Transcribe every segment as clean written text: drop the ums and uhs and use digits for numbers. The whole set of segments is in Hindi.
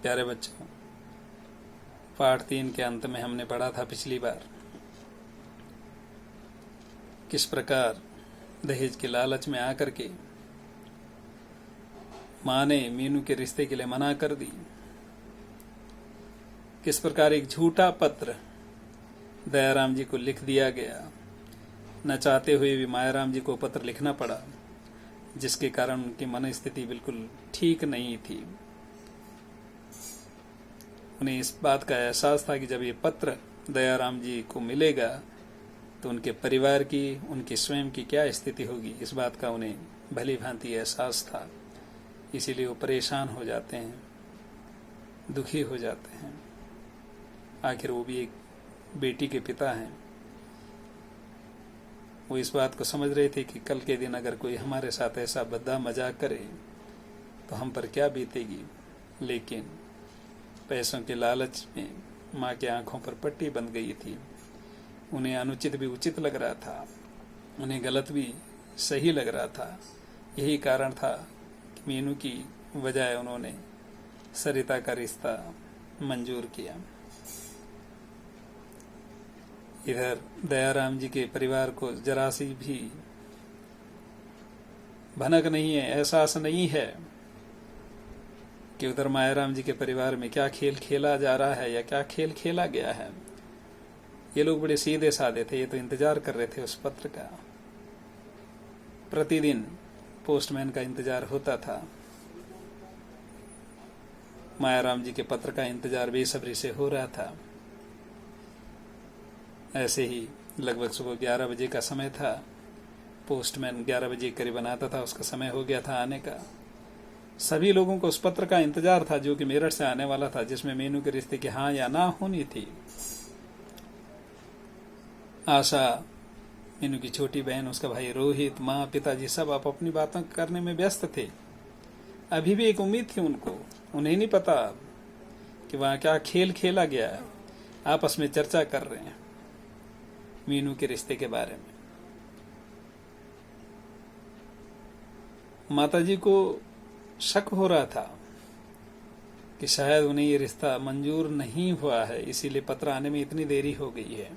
प्यारे बच्चों, पाठ 3 के अंत में हमने पढ़ा था पिछली बार किस प्रकार दहेज के लालच में आकर के माँ ने मीनू के रिश्ते के लिए मना कर दी। किस प्रकार एक झूठा पत्र दयाराम जी को लिख दिया गया, न चाहते हुए भी मायाराम जी को पत्र लिखना पड़ा, जिसके कारण उनकी मन स्थिति बिल्कुल ठीक नहीं थी। उन्हें इस बात का एहसास था कि जब ये पत्र दयाराम जी को मिलेगा तो उनके परिवार की, उनकी स्वयं की क्या स्थिति होगी, इस बात का उन्हें भली भांति एहसास था। इसीलिए वो परेशान हो जाते हैं, दुखी हो जाते हैं। आखिर वो भी एक बेटी के पिता हैं। वो इस बात को समझ रहे थे कि कल के दिन अगर कोई हमारे साथ ऐसा बद्दा मजाक करे तो हम पर क्या बीतेगी। लेकिन पैसों के लालच में माँ के आंखों पर पट्टी बंध गई थी। उन्हें अनुचित भी उचित लग रहा था, उन्हें गलत भी सही लग रहा था। यही कारण था कि मीनू की बजाय उन्होंने सरिता का रिश्ता मंजूर किया। इधर दयाराम जी के परिवार को जरा सी भी भनक नहीं है, एहसास नहीं है कि उधर मायाराम जी के परिवार में क्या खेल खेला जा रहा है या क्या खेल खेला गया है। ये लोग बड़े सीधे साधे थे, ये तो इंतजार कर रहे थे उस पत्र का। प्रतिदिन पोस्टमैन का इंतजार होता था, मायाराम जी के पत्र का इंतजार बेसब्री से हो रहा था। ऐसे ही लगभग सुबह 11 बजे का समय था। पोस्टमैन 11 बजे करीबन आता था, उसका समय हो गया था आने का। सभी लोगों को उस पत्र का इंतजार था जो कि मेरठ से आने वाला था, जिसमें मीनू के रिश्ते की हाँ या ना होनी थी। आशा, मीनू की छोटी बहन, उसका भाई रोहित, माँ, पिताजी सब आप अपनी बातों करने में व्यस्त थे। अभी भी एक उम्मीद थी उनको, उन्हें नहीं पता कि वहां क्या खेल खेला गया है। आपस में चर्चा कर रहे हैं मीनू के रिश्ते के बारे में। माताजी को शक हो रहा था कि शायद उन्हें ये रिश्ता मंजूर नहीं हुआ है, इसीलिए पत्र आने में इतनी देरी हो गई है।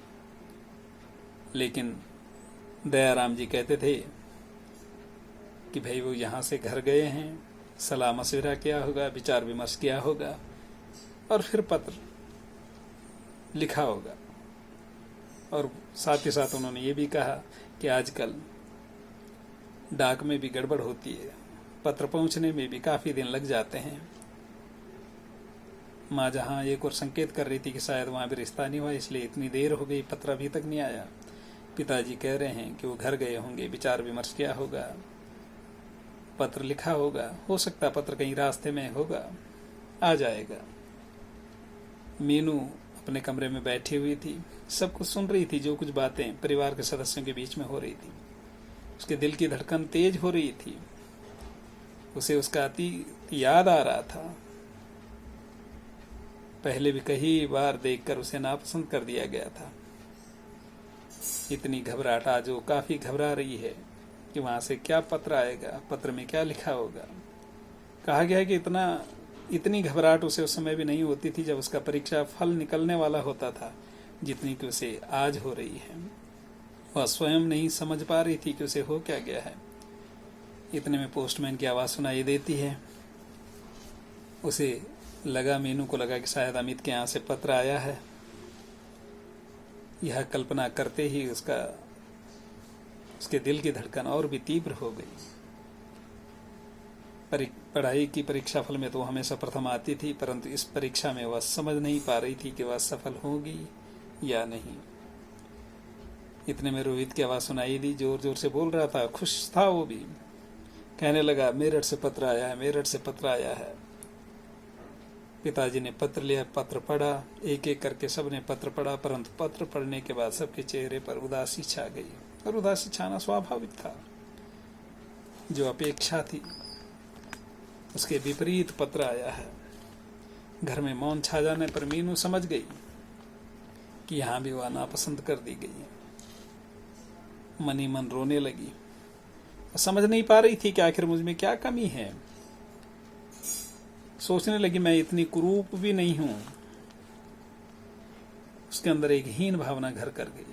लेकिन दयाराम जी कहते थे कि भाई वो यहाँ से घर गए हैं, सलाह मशविरा किया होगा, विचार विमर्श किया होगा और फिर पत्र लिखा होगा। और साथ ही साथ उन्होंने ये भी कहा कि आजकल डाक में भी गड़बड़ होती है, पत्र पहुंचने में भी काफी दिन लग जाते हैं। माँ जहाँ एक और संकेत कर रही थी कि शायद वहां भी रिश्ता नहीं हुआ, इसलिए इतनी देर हो गई, पत्र अभी तक नहीं आया। पिताजी कह रहे हैं कि वो घर गए होंगे, विचार विमर्श किया होगा, पत्र लिखा होगा, हो सकता पत्र कहीं रास्ते में होगा, आ जाएगा। मीनू अपने कमरे में बैठी हुई थी, सब कुछ सुन रही थी, जो कुछ बातें परिवार के सदस्यों के बीच में हो रही थी। उसके दिल की धड़कन तेज हो रही थी, उसे उसका अति याद आ रहा था। पहले भी कई बार देखकर उसे नापसंद कर दिया गया था। इतनी घबराहट, आज वो काफी घबरा रही है कि वहां से क्या पत्र आएगा, पत्र में क्या लिखा होगा। कहा गया है कि इतनी घबराहट उसे उस समय भी नहीं होती थी जब उसका परीक्षा फल निकलने वाला होता था, जितनी कि उसे आज हो रही है। वह स्वयं नहीं समझ पा रही थी कि उसे हो क्या गया है। इतने में पोस्टमैन की आवाज सुनाई देती है। उसे लगा, मीनू को लगा कि शायद अमित के यहाँ से पत्र आया है। यह कल्पना करते ही उसके दिल की धड़कन और भी तीव्र हो गई। पढ़ाई की परीक्षा फल में तो हमेशा प्रथम आती थी, परंतु इस परीक्षा में वह समझ नहीं पा रही थी कि वह सफल होगी या नहीं। इतने में रोहित की आवाज सुनाई दी, जोर जोर से बोल रहा था, खुश था वो भी। कहने लगा, मेरठ से पत्र आया है, मेरठ से पत्र आया है। पिताजी ने पत्र लिया, पत्र पढ़ा, एक एक करके सबने पत्र पढ़ा, परंतु पत्र पढ़ने के बाद सबके चेहरे पर उदासी छा गई। और उदासी छाना स्वाभाविक था, जो अपेक्षा थी उसके विपरीत पत्र आया है। घर में मौन छा जाने पर मीनू समझ गई कि यहां भी वह नापसंद कर दी गई। मन ही मन रोने लगी। समझ नहीं पा रही थी कि आखिर मुझ में क्या कमी है। सोचने लगी मैं इतनी कुरूप भी नहीं हूं। उसके अंदर एक हीन भावना घर कर गई।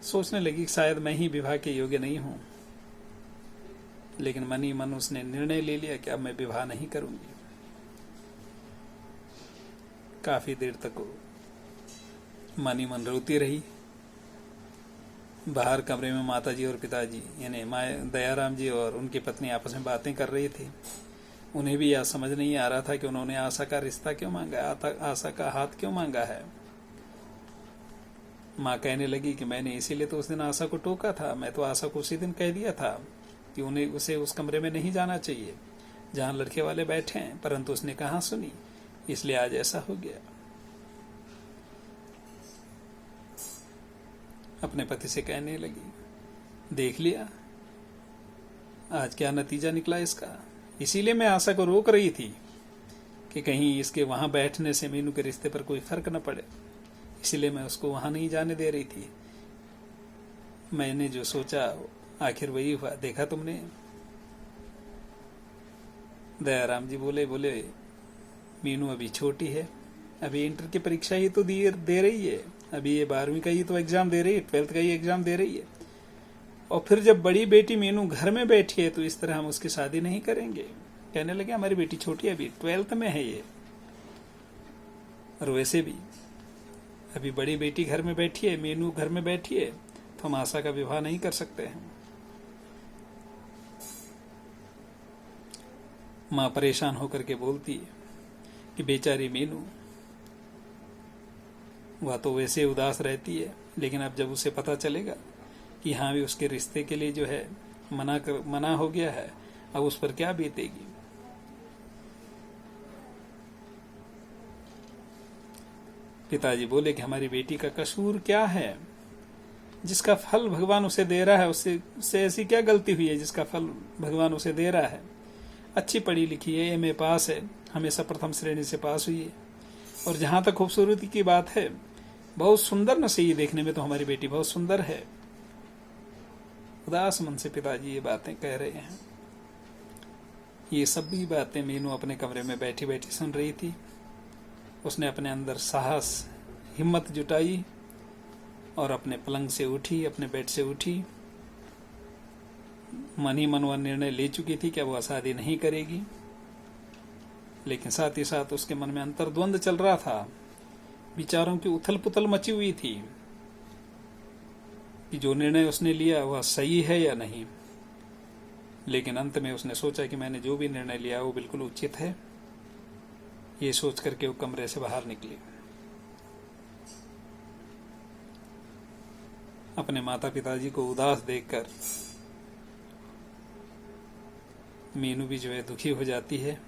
सोचने लगी शायद मैं ही विवाह के योग्य नहीं हूं, लेकिन मन ही मन उसने निर्णय ले लिया कि अब मैं विवाह नहीं करूंगी। काफी देर तक मन ही मन रोती रही। बाहर कमरे में माताजी और पिताजी यानी दयाराम जी और उनकी पत्नी आपस में बातें कर रही थी। उन्हें भी यह समझ नहीं आ रहा था कि उन्होंने आशा का रिश्ता क्यों मांगा, आशा का हाथ क्यों मांगा है। माँ कहने लगी कि मैंने इसीलिए तो उस दिन आशा को टोका था। मैं तो आशा को उसी दिन कह दिया था कि उसे उस कमरे में नहीं जाना चाहिए जहां लड़के वाले बैठे हैं, परंतु उसने कहाँ सुनी, इसलिए आज ऐसा हो गया। अपने पति से कहने लगी, देख लिया आज क्या नतीजा निकला इसका। इसीलिए मैं आशा को रोक रही थी कि कहीं इसके वहां बैठने से मीनू के रिश्ते पर कोई फर्क न पड़े, इसीलिए मैं उसको वहां नहीं जाने दे रही थी। मैंने जो सोचा आखिर वही हुआ, देखा तुमने। दयाराम जी बोले मीनू अभी छोटी है, अभी इंटर की परीक्षा ही तो दे रही है, अभी ये 12वीं का ही तो एग्जाम दे रही है, 12th का ही एग्जाम दे रही है। और फिर जब बड़ी बेटी मीनू घर में बैठी है तो इस तरह हम उसकी शादी नहीं करेंगे। कहने लगे हमारी बेटी छोटी है, अभी 12th में है ये, और वैसे भी अभी बड़ी बेटी घर में बैठी है, मीनू घर में बैठी है, तो हम आशा का विवाह नहीं कर सकते हैं। मां परेशान होकर के बोलती है कि बेचारी मीनू, वह तो वैसे उदास रहती है, लेकिन अब जब उसे पता चलेगा कि हाँ भी उसके रिश्ते के लिए जो है मना हो गया है, अब उस पर क्या बीतेगी। पिताजी बोले कि हमारी बेटी का कसूर क्या है, जिसका फल भगवान उसे दे रहा है, उससे ऐसी क्या गलती हुई है जिसका फल भगवान उसे दे रहा है। अच्छी पढ़ी लिखी है, एमए पास है, हमेशा प्रथम श्रेणी से पास हुई है, और जहां तक खूबसूरती की बात है, बहुत सुंदर नसीब, देखने में तो हमारी बेटी बहुत सुंदर है। उदास मन से पिताजी ये बातें कह रहे हैं। ये सभी बातें मीनू अपने कमरे में बैठी बैठी सुन रही थी। उसने अपने अंदर साहस हिम्मत जुटाई और अपने पलंग से उठी, अपने बेड से उठी। मन ही मन वह निर्णय ले चुकी थी कि वह शादी नहीं करेगी, लेकिन साथ ही साथ उसके मन में अंतर्द्वंद चल रहा था। विचारों की उथल पुथल मची हुई थी कि जो निर्णय उसने लिया वह सही है या नहीं। लेकिन अंत में उसने सोचा कि मैंने जो भी निर्णय लिया वो बिल्कुल उचित है। ये सोच करके वो कमरे से बाहर निकली। अपने माता पिताजी को उदास देखकर मीनू भी जो है दुखी हो जाती है,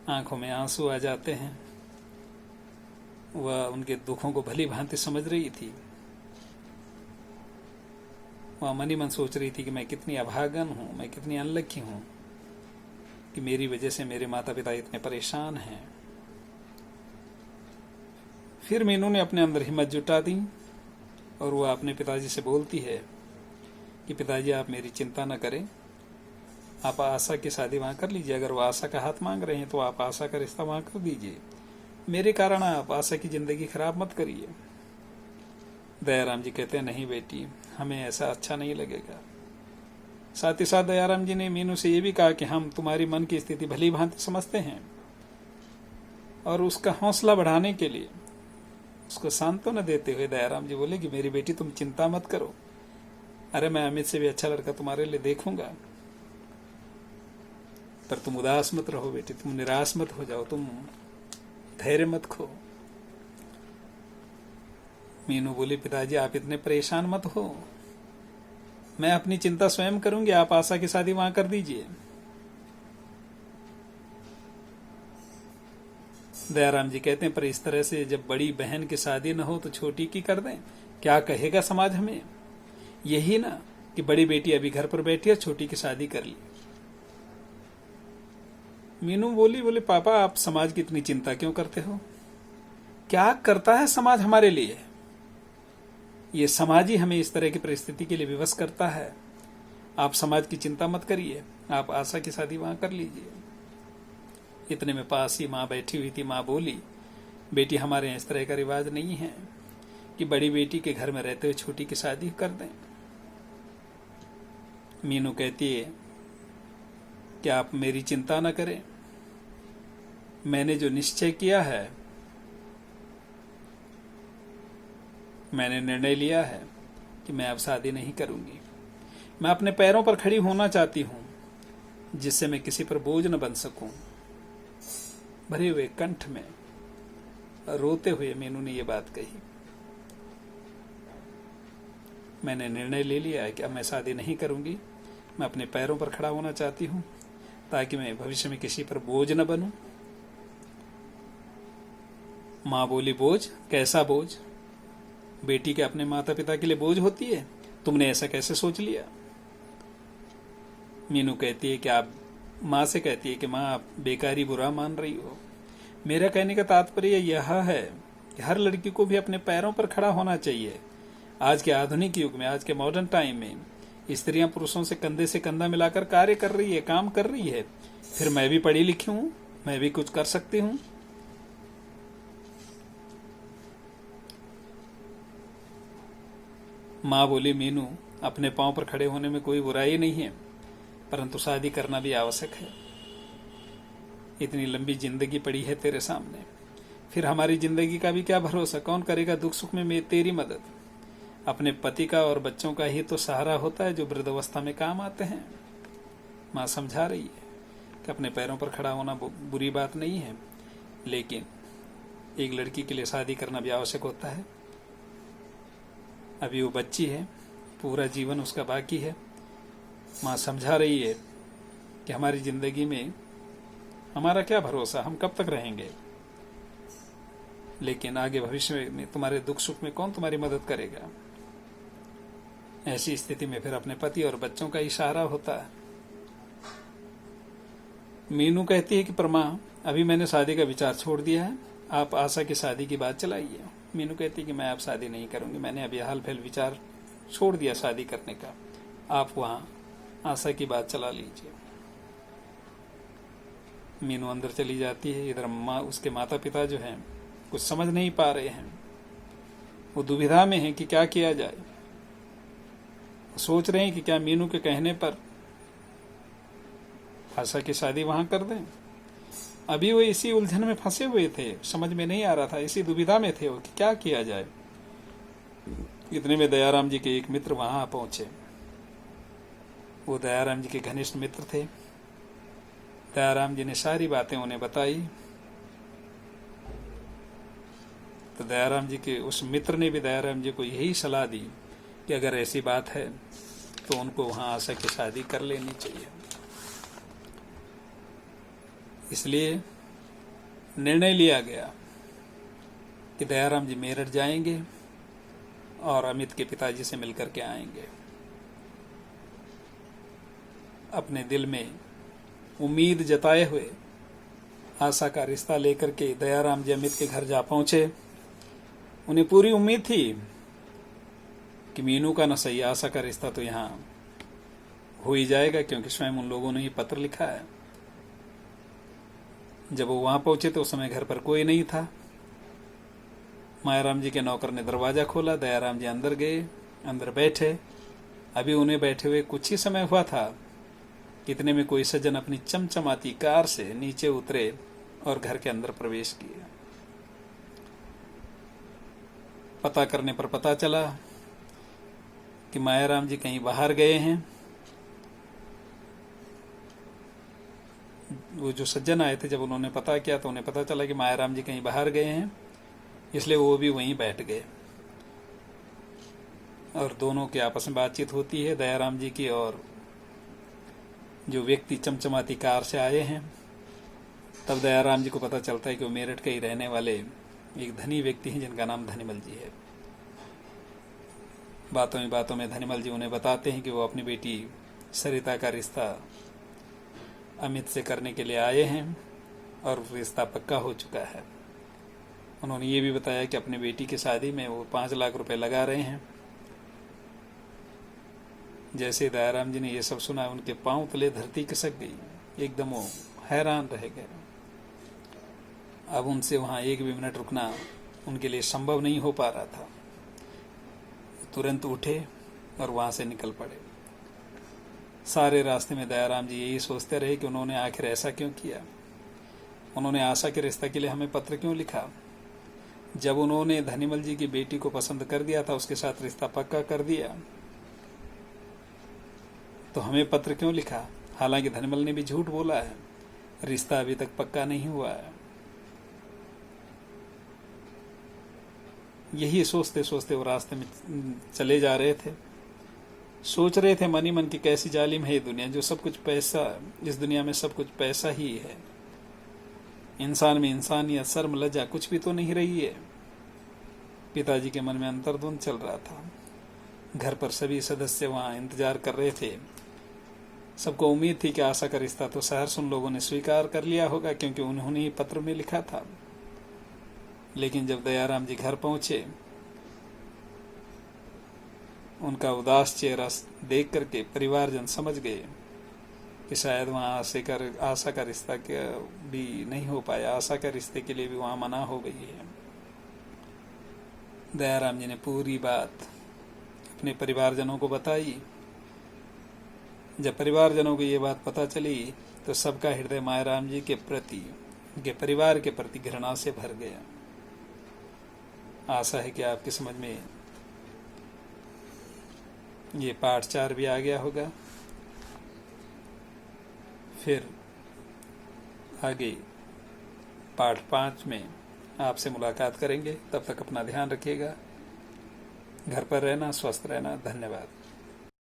आंखों में आंसू आ जाते हैं। वह उनके दुखों को भली भांति समझ रही थी। वह मन ही मन सोच रही थी कि मैं कितनी अभागन हूं, मैं कितनी अनलकी हूं कि मेरी वजह से मेरे माता पिता इतने परेशान हैं। फिर मीनू ने अपने अंदर हिम्मत जुटा दी और वह अपने पिताजी से बोलती है कि पिताजी आप मेरी चिंता न करें, आप आशा की शादी वहां कर लीजिए। अगर वो आशा का हाथ मांग रहे हैं तो आप आशा का रिश्ता वहां कर दीजिए, मेरे कारण आप आशा की जिंदगी खराब मत करिए। दयाराम जी कहते हैं नहीं बेटी, हमें ऐसा अच्छा नहीं लगेगा। साथ ही साथ दयाराम जी ने मीनू से यह भी कहा कि हम तुम्हारी मन की स्थिति भली भांति समझते हैं, और उसका हौसला बढ़ाने के लिए उसको सांत्वना देते हुए दयाराम जी बोले कि मेरी बेटी तुम चिंता मत करो, अरे मैं अमित से भी अच्छा लड़का तुम्हारे लिए देखूंगा, पर तुम उदास मत रहो बेटी, तुम निराश मत हो जाओ, तुम धैर्य मत खो। मीनू बोली पिताजी आप इतने परेशान मत हो, मैं अपनी चिंता स्वयं करूंगी, आप आशा की शादी वहां कर दीजिए। दयाराम जी कहते हैं पर इस तरह से जब बड़ी बहन की शादी न हो तो छोटी की कर दें, क्या कहेगा समाज हमें। यही ना कि बड़ी बेटी अभी घर पर बैठी है, छोटी की शादी कर ली। मीनू बोले पापा आप समाज की इतनी चिंता क्यों करते हो, क्या करता है समाज हमारे लिए। ये समाज ही हमें इस तरह की परिस्थिति के लिए विवश करता है। आप समाज की चिंता मत करिए, आप आशा की शादी वहां कर लीजिए। इतने में पास ही माँ बैठी हुई थी। माँ बोली, बेटी हमारे यहाँ इस तरह का रिवाज नहीं है कि बड़ी बेटी के घर में रहते हुए छोटी की शादी कर दें। मीनू कहती है कि आप मेरी चिंता न करें, मैंने जो निश्चय किया है, मैंने निर्णय लिया है कि मैं अब शादी नहीं करूंगी। मैं अपने पैरों पर खड़ी होना चाहती हूं, जिससे मैं किसी पर बोझ न बन सकूं। भरे हुए कंठ में रोते हुए मीनू ने यह बात कही। मैंने निर्णय ले लिया है कि अब मैं शादी नहीं करूंगी। मैं अपने पैरों पर खड़ा होना चाहती हूं, ताकि मैं भविष्य में किसी पर बोझ न बनूं। मां बोली, बोझ? कैसा बोझ? बेटी के अपने माता पिता के लिए बोझ होती है? तुमने ऐसा कैसे सोच लिया? मीनू कहती है कि आप, माँ से कहती है कि माँ आप बेकारी बुरा मान रही हो। मेरा कहने का तात्पर्य यह है कि हर लड़की को भी अपने पैरों पर खड़ा होना चाहिए। आज के आधुनिक युग में, आज के मॉडर्न टाइम में स्त्रियां पुरुषों से कंधा मिलाकर कार्य कर रही है, काम कर रही है। फिर मैं भी पढ़ी लिखी हूं, मैं भी कुछ कर सकती हूं। माँ बोली, मीनू अपने पांव पर खड़े होने में कोई बुराई नहीं है, परंतु शादी करना भी आवश्यक है। इतनी लंबी जिंदगी पड़ी है तेरे सामने, फिर हमारी जिंदगी का भी क्या भरोसा? कौन करेगा दुख सुख में तेरी मदद? अपने पति का और बच्चों का ही तो सहारा होता है, जो वृद्धावस्था में काम आते हैं। माँ समझा रही है कि अपने पैरों पर खड़ा होना बुरी बात नहीं है, लेकिन एक लड़की के लिए शादी करना भी आवश्यक होता है। अभी वो बच्ची है, पूरा जीवन उसका बाकी है। माँ समझा रही है कि हमारी जिंदगी में हमारा क्या भरोसा, हम कब तक रहेंगे, लेकिन आगे भविष्य में तुम्हारे दुख सुख में कौन तुम्हारी मदद करेगा? ऐसी स्थिति में फिर अपने पति और बच्चों का इशारा होता है। मीनू कहती है कि परमा, अभी मैंने शादी का विचार छोड़ दिया है, आप आशा की शादी की बात चलाइए। मीनू कहती है कि मैं अब शादी नहीं करूंगी, मैंने अभी हाल फिलहाल विचार छोड़ दिया शादी करने का, आप वहां आशा की बात चला लीजिए। मीनू अंदर चली जाती है। इधर माँ, उसके माता पिता जो हैं कुछ समझ नहीं पा रहे हैं, वो दुविधा में हैं कि क्या किया जाए। सोच रहे हैं कि क्या मीनू के कहने पर आशा की शादी वहां कर दें। अभी वो इसी उलझन में फंसे हुए थे, समझ में नहीं आ रहा था, इसी दुविधा में थे वो कि क्या किया जाए। इतने में दयाराम जी के एक मित्र वहां पहुंचे। वो दयाराम जी के घनिष्ठ मित्र थे। दयाराम जी ने सारी बातें उन्हें बताई। तो दयाराम जी के उस मित्र ने भी दयाराम जी को यही सलाह दी कि अगर ऐसी बात है तो उनको वहां आशा की शादी कर लेनी चाहिए। इसलिए निर्णय लिया गया कि दयाराम जी मेरठ जाएंगे और अमित के पिताजी से मिलकर के आएंगे। अपने दिल में उम्मीद जताए हुए आशा का रिश्ता लेकर के दयाराम जी अमित के घर जा पहुंचे। उन्हें पूरी उम्मीद थी कि मीनू का न सही, आशा का रिश्ता तो यहाँ हो ही जाएगा, क्योंकि स्वयं उन लोगों ने ही पत्र लिखा है। जब वो वहां पहुंचे तो उस समय घर पर कोई नहीं था। मायाराम जी के नौकर ने दरवाजा खोला, दयाराम जी अंदर गए, अंदर बैठे। अभी उन्हें बैठे हुए कुछ ही समय हुआ था, इतने में कोई सज्जन अपनी चमचमाती कार से नीचे उतरे और घर के अंदर प्रवेश किया। पता करने पर पता चला कि मायाराम जी कहीं बाहर गए हैं। वो जो सज्जन आए थे, जब उन्होंने पता किया तो उन्हें पता चला कि मायाराम जी कहीं बाहर गए हैं, इसलिए वो भी वहीं बैठ गए और दोनों की आपस में बातचीत होती है, दयाराम जी की और जो व्यक्ति चमचमाती कार से आए हैं। तब दयाराम जी को पता चलता है कि वो मेरठ के ही रहने वाले एक धनी व्यक्ति हैं, जिनका नाम धनीमल जी है। बातों में धनीमल जी उन्हें बताते हैं कि वो अपनी बेटी सरिता का रिश्ता अमित से करने के लिए आए हैं और रिश्ता पक्का हो चुका है। उन्होंने ये भी बताया कि अपनी बेटी की शादी में वो 5 लाख रुपए लगा रहे हैं। जैसे दयाराम जी ने ये सब सुना, उनके पांव तले धरती खिसक गई, एकदम वो हैरान रह गए। अब उनसे वहां एक भी मिनट रुकना उनके लिए संभव नहीं हो पा रहा था। तुरंत उठे और वहां से निकल पड़े। सारे रास्ते में दयाराम जी यही सोचते रहे कि उन्होंने आखिर ऐसा क्यों किया, उन्होंने आशा के रिश्ता के लिए हमें पत्र क्यों लिखा। जब उन्होंने धनीमल जी की बेटी को पसंद कर दिया था, उसके साथ रिश्ता पक्का कर दिया, तो हमें पत्र क्यों लिखा। हालांकि धनीमल ने भी झूठ बोला है, रिश्ता अभी तक पक्का नहीं हुआ है। यही सोचते सोचते वो रास्ते में चले जा रहे थे। सोच रहे थे मन ही मन की कैसी जालिम है ये दुनिया, जो सब कुछ पैसा, इस दुनिया में सब कुछ पैसा ही है। इंसान में इंसानियत, शर्म, लज्जा कुछ भी तो नहीं रही है। पिताजी के मन में अंतर्द्वंद चल रहा था। घर पर सभी सदस्य वहां इंतजार कर रहे थे। सबको उम्मीद थी कि आशा का रिश्ता तो शहर सुन लोगों ने स्वीकार कर लिया होगा, क्योंकि उन्होंने ही पत्र में लिखा था। लेकिन जब दयाराम जी घर पहुंचे, उनका उदास चेहरा देख करके परिवारजन समझ गए कि शायद वहां आशा का रिश्ता भी नहीं हो पाया, आशा के रिश्ते के लिए भी वहां मना हो गई है। दयाराम जी ने पूरी बात अपने परिवारजनों को बताई। जब परिवारजनों को ये बात पता चली तो सबका हृदय मायाराम जी के प्रति, उनके परिवार के प्रति घृणा से भर गया। आशा है कि आपकी समझ में ये पाठ 4 भी आ गया होगा। फिर आगे पाठ 5 में आपसे मुलाकात करेंगे। तब तक अपना ध्यान रखिएगा। घर पर रहना, स्वस्थ रहना। धन्यवाद।